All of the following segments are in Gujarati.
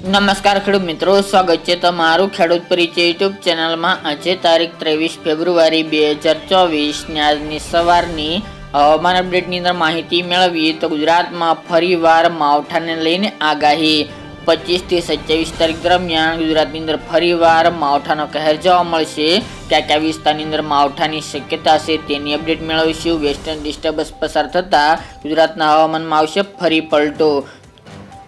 નમસ્કાર ખેડૂત મિત્રો, સ્વાગત છે તમારું ખેડૂત પરિચય યુટ્યુબ ચેનલમાં। આજે તારીખ 23 ફેબ્રુઆરી 2024 ની આજની સવારની હવામાન અપડેટની અંદર માહિતી મેળવીએ તો ગુજરાતમાં ફરીવાર માવઠાને લઈને આગાહી। 25 થી 27 તારીખ દરમિયાન ગુજરાતની અંદર ફરીવાર માવઠાનો કહેર જોવા મળશે। કયા વિસ્તારની અંદર માવઠાની શક્યતા છે તેની અપડેટ મેળવીશું। વેસ્ટર્ન ડિસ્ટર્બન્સ પસાર થતા ગુજરાતના હવામાનમાં આવશે ફરી પલટો,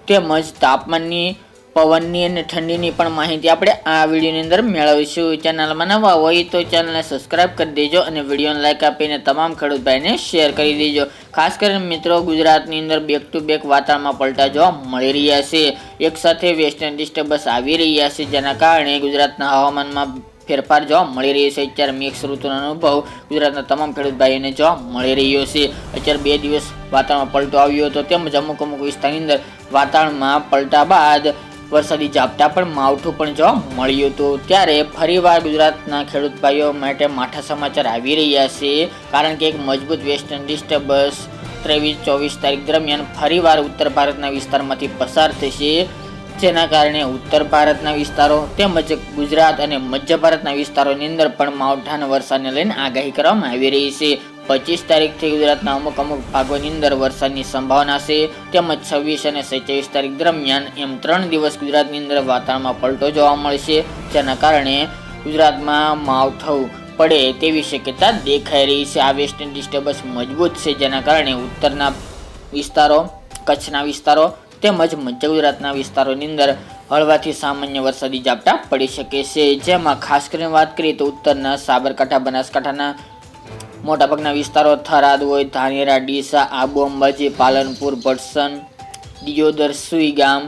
તેમજ તાપમાનની, પવનની અને ઠંડીની પણ માહિતી આપણે આ વિડીયોની અંદર મેળવીશું। ચેનલમાં નવા હોય તો ચેનલને સબસ્ક્રાઇબ કરી દેજો અને વિડીયોને લાઇક આપીને તમામ ખેડૂત ભાઈને શેર કરી દેજો। ખાસ કરીને મિત્રો, ગુજરાતની અંદર બેક ટુ બેક વાતાવરણમાં પલટા જોવા મળી રહ્યા છે। એક સાથે વેસ્ટર્ન ડિસ્ટર્બન્સ આવી રહ્યા છે, જેના કારણે ગુજરાતના હવામાનમાં ફેરફાર જોવા મળી રહ્યો છે। અત્યારે મિક્સ ઋતુનો અનુભવ ગુજરાતના તમામ ખેડૂત ભાઈઓને જોવા મળી રહ્યો છે। અત્યારે 2 દિવસ વાતાવરણમાં પલટો આવ્યો હતો, તેમજ અમુક વિસ્તારની અંદર વાતાવરણમાં પલટા બાદ વરસાદી ઝાપટા પણ માવઠું પણ જોવા મળ્યું હતું। ત્યારે ફરીવાર ગુજરાતના ખેડૂત ભાઈઓ માટે માઠા સમાચાર આવી રહ્યા છે, કારણ કે એક મજબૂત વેસ્ટર્ન ડિસ્ટર્બન્સ 23-24 તારીખ દરમિયાન ફરીવાર ઉત્તર ભારતના વિસ્તારમાંથી પસાર થશે, જેના કારણે ઉત્તર ભારતના વિસ્તારો તેમજ ગુજરાત અને મધ્ય ભારતના વિસ્તારોની અંદર પણ માવઠાના વરસાદને લઈને આગાહી કરવામાં આવી રહી છે। 25 તારીખથી ગુજરાતના અમુક ભાગોની અંદર વરસાદની સંભાવના છે, તેમજ 26 અને 27 તારીખ દરમિયાન એમ 3 દિવસ ગુજરાતની અંદર વાતાવરણમાં પલટો જોવા મળશે, જેના કારણે ગુજરાતમાં માવઠું પડે તેવી શક્યતા દેખાઈ રહી છે। આ વેસ્ટર્ન ડિસ્ટર્બન્સ મજબૂત છે, જેના કારણે ઉત્તરના વિસ્તારો, કચ્છના વિસ્તારો તેમજ મધ્ય ગુજરાતના વિસ્તારોની અંદર હળવાથી સામાન્ય વરસાદી ઝાપટા પડી શકે છે। જેમાં ખાસ કરીને વાત કરીએ તો ઉત્તરના સાબરકાંઠા, બનાસકાંઠાના મોટાભાગના વિસ્તારો, થરાદ હોય, ધાનેરા, ડીસા, આબુ, અંબાજી, પાલનપુર, ભટસન, દિયોદર, સુઈગામ,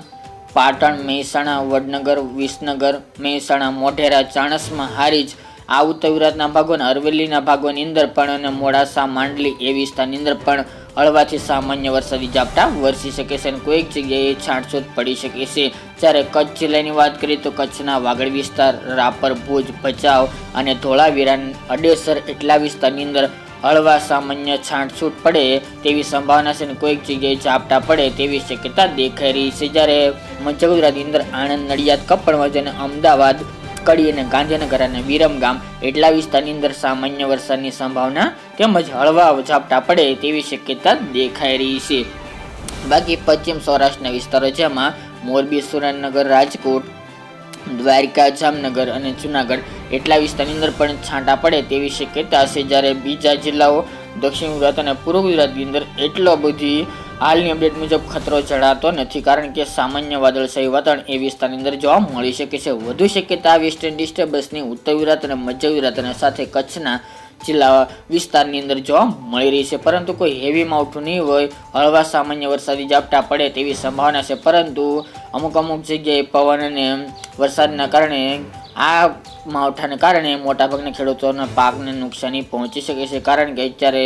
પાટણ, મહેસાણા, વડનગર, વિસનગર, મહેસાણા, મોઢેરા, ચાણસ્મા, હારીજ, આ ઉત્તર ગુજરાતના ભાગો અને અરવલ્લીના ભાગોની અંદર પણ અને મોડાસા, માંડલી એ વિસ્તારની અંદર પણ હળવાથી સામાન્ય વરસાદી ઝાપટા વરસી શકે છે અને કોઈક જગ્યાએ છાંટછૂટ પડી શકે છે। જ્યારે કચ્છ જિલ્લાની વાત કરીએ તો કચ્છના વાગડ વિસ્તાર, રાપર, ભુજ, ભચાઉ અને ધોળાવીરા, અડેસર એટલા વિસ્તારની અંદર હળવા સામાન્ય છાંટછૂટ પડે તેવી સંભાવના છે અને કોઈક જગ્યાએ ઝાપટા પડે તેવી શક્યતા દેખાઈ રહી છે। જ્યારે મધ્ય ગુજરાતની અંદર આણંદ, નડિયાદ, કપડવંજ અને અમદાવાદ, કડી અને ગાંધીનગર અને વિરમગામ એટલા વિસ્તારની અંદર સામાન્ય વરસાદની સંભાવના તેમજ હળવા ઝાપટા પડે તેવી શક્યતા દેખાઈ રહી છે। બાકી પશ્ચિમ સૌરાષ્ટ્રના વિસ્તારો, જેમાં મોરબી, સુરેન્દ્રનગર, રાજકોટ, દ્વારકા, જામનગર અને જુનાગઢ એટલા વિસ્તારની અંદર પણ છાંટા પડે તેવી શક્યતા છે। જ્યારે બીજા જિલ્લાઓ, દક્ષિણ ગુજરાત અને પૂર્વ ગુજરાતની અંદર એટલો બધી હાલની અપડેટ મુજબ ખતરો જણાતો નથી, કારણ કે સામાન્ય વાદળછાયું વાતાવરણ એ વિસ્તારની અંદર જોવા મળી શકે છે। વધુ શક્યતા વેસ્ટર્ન ડિસ્ટર્બન્સની ઉત્તર ગુજરાત અને મધ્ય ગુજરાત અને સાથે કચ્છના જિલ્લા વિસ્તારની અંદર જોવા મળી રહી છે, પરંતુ કોઈ હેવી માવઠું નહીં હોય, હળવા સામાન્ય વરસાદી ઝાપટા પડે તેવી સંભાવના છે। પરંતુ અમુક જગ્યાએ પવન અને વરસાદના કારણે, આ માવઠાને કારણે મોટાભાગના ખેડૂતોના પાકને નુકસાની પહોંચી શકે છે, કારણ કે અત્યારે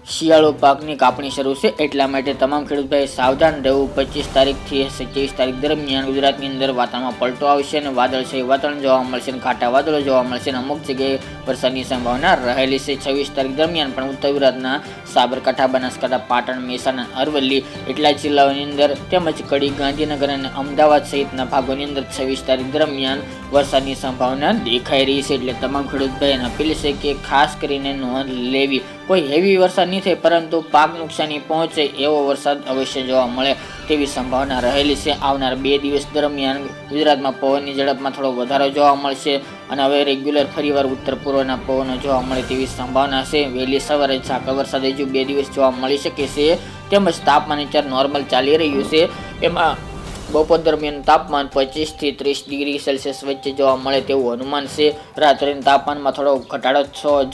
શિયાળુ પાકની કાપણી શરૂ છે, એટલા માટે તમામ ખેડૂત ભાઈ સાવધાન રહેવું। 25 તારીખથી 27 તારીખ દરમિયાન ગુજરાતની અંદર વાતાવરણમાં પલટો આવશે અને વાદળછાયું વાતાવરણ જોવા મળશે અને ઘાટા વાદળો જોવા મળશે અને અમુક જગ્યાએ વરસાદની સંભાવના રહેલી છે। 26 તારીખ દરમિયાન પણ ઉત્તર ગુજરાતના સાબરકાંઠા, બનાસકાંઠા, પાટણ, મહેસાણા, અરવલ્લી એટલા જિલ્લાઓની અંદર તેમજ કડી, ગાંધીનગર અને અમદાવાદ સહિતના ભાગોની અંદર 26 તારીખ દરમિયાન વરસાદની સંભાવના દેખાઈ રહી છે। એટલે તમામ ખેડૂત ભાઈને અપીલ છે કે ખાસ કરીને નોંધ લેવી। કોઈ હેવી વરસાદ નહીં થાય, પરંતુ પાક નુકસાની પહોંચે એવો વરસાદ અવશ્ય જોવા મળે તેવી સંભાવના રહેલી છે। આવનાર 2 દિવસ દરમિયાન ગુજરાતમાં પવનની ઝડપમાં થોડો વધારો જોવા મળશે અને હવે રેગ્યુલર ફરીવાર ઉત્તર પૂર્વના પવનો જોવા મળે તેવી સંભાવના છે। વહેલી સવારે ઝાકળ વરસાદ હજુ 2 દિવસ જોવા મળી શકે છે, તેમજ તાપમાન અત્યારે નોર્મલ ચાલી રહ્યું છે, એમાં બપોર દરમિયાન તાપમાન 25 થી 30 ડિગ્રી સેલ્સિયસ વચ્ચે જોવા મળે તેવું અનુમાન છે। રાત્રિના તાપમાનમાં થોડો ઘટાડો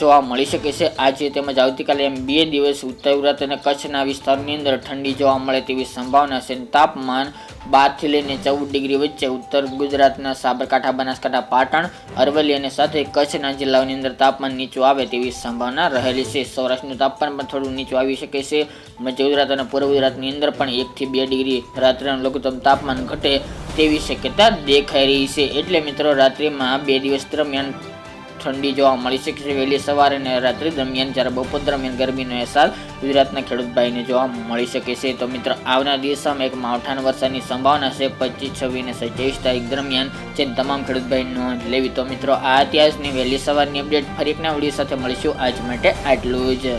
જોવા મળી શકે છે। આજે તેમજ આવતીકાલે એમ 2 દિવસ ઉત્તર ગુજરાત અને કચ્છના વિસ્તારોની અંદર ઠંડી જોવા મળે તેવી સંભાવના છે। તાપમાન 12 થી લઈને 14 ડિગ્રી વચ્ચે ઉત્તર ગુજરાતના સાબરકાંઠા, બનાસકાંઠા, પાટણ, અરવલ્લી અને સાથે કચ્છના જિલ્લાઓની અંદર તાપમાન નીચું આવે તેવી સંભાવના રહેલી છે। સૌરાષ્ટ્રનું તાપમાન પણ થોડું નીચું આવી શકે છે। મધ્ય ગુજરાત અને પૂર્વ ગુજરાતની અંદર પણ 1 થી 2 ડિગ્રી રાત્રિનું લઘુત્તમ તાપમાન ઘટે તેવી શક્યતા દેખાઈ રહી છે। એટલે મિત્રો, રાત્રિમાં 2 દિવસ દરમિયાન ઠંડી જોવા મળી શકે છે વહેલી સવારે અને રાત્રિ દરમિયાન, જ્યારે બપોર દરમિયાન ગરમીનો અહેસાસ ગુજરાતના ખેડૂત ભાઈને જોવા મળી શકે છે. તો મિત્રો આવનાર દિવસોમાં એક માવઠાના વરસાદની સંભાવના છે 25, 26 અને 27 તારીખ દરમિયાન, જેની તમામ ખેડૂત ભાઈ નોંધ લેવી. તો મિત્રો આ ઇતિહાસની વહેલી સવારની અપડેટ ફરી એકના વિડીયો સાથે મળીશું. આજ માટે આટલું જ.